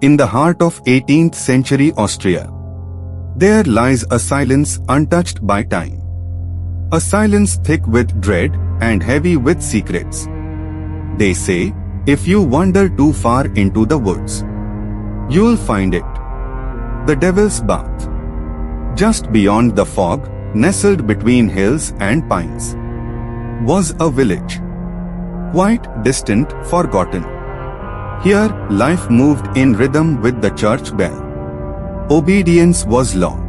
In the heart of 18th century Austria, there lies a silence untouched by time. A silence thick with dread and heavy with secrets. They say, if you wander too far into the woods, you'll find it. The Devil's Bath. Just beyond the fog, nestled between hills and pines, was a village. Quite distant, forgotten. Here, life moved in rhythm with the church bell. Obedience was law.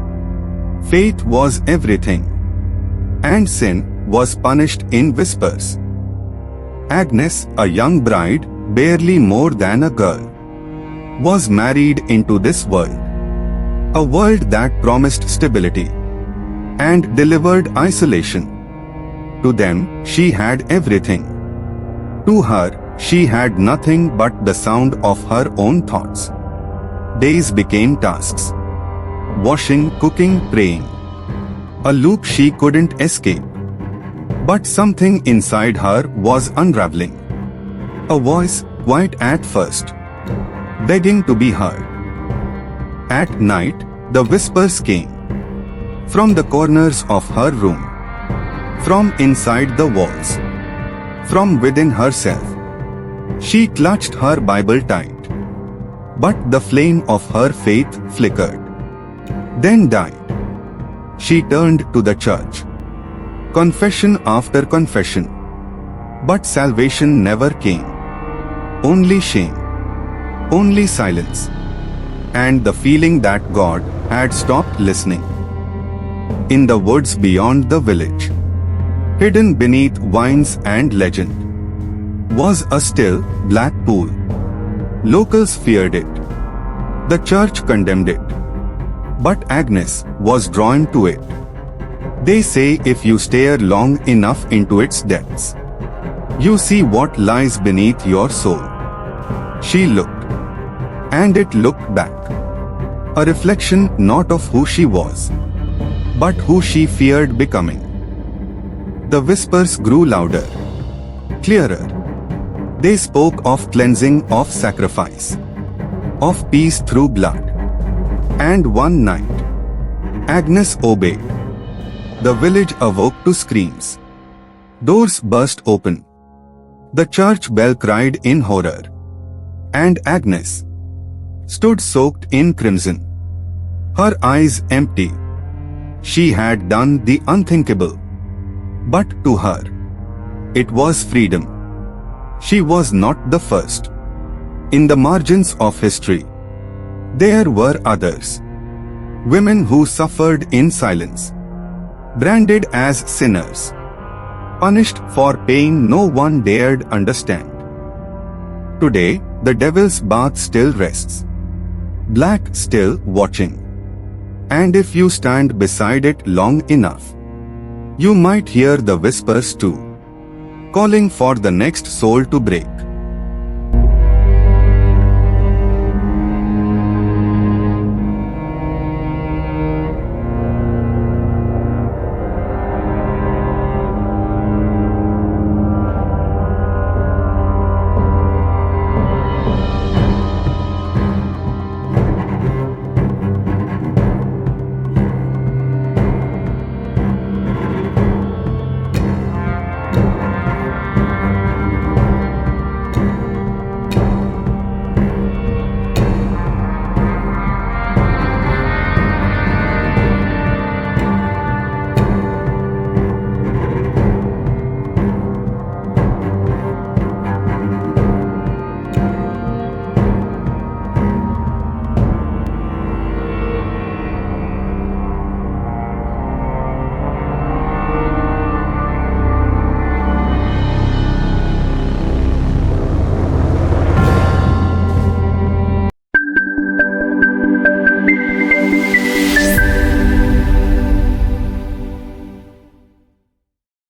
Faith was everything. And sin was punished in whispers. Agnes, a young bride, barely more than a girl, was married into this world. A world that promised stability and delivered isolation. To them, she had everything. To her, she had nothing but the sound of her own thoughts. Days became tasks. Washing, cooking, praying. A loop she couldn't escape. But something inside her was unraveling. A voice, quiet at first, begging to be heard. At night, the whispers came. From the corners of her room. From inside the walls. From within herself. She clutched her Bible tight. But the flame of her faith flickered. Then died. She turned to the church. Confession after confession. But salvation never came. Only shame. Only silence. And the feeling that God had stopped listening. In the woods beyond the village, hidden beneath vines and legend, was a still, black pool. Locals feared it. The church condemned it. But Agnes was drawn to it. They say if you stare long enough into its depths, you see what lies beneath your soul. She looked. And it looked back. A reflection not of who she was, but who she feared becoming. The whispers grew louder, clearer. They spoke of cleansing, of sacrifice, of peace through blood. And one night, Agnes obeyed. The village awoke to screams. Doors burst open. The church bell cried in horror. And Agnes stood soaked in crimson, her eyes empty. She had done the unthinkable. But to her, it was freedom. She was not the first. In the margins of history, there were others. Women who suffered in silence, branded as sinners, punished for pain no one dared understand. Today, the Devil's Bath still rests, black still watching. And if you stand beside it long enough, you might hear the whispers too, calling for the next soul to break.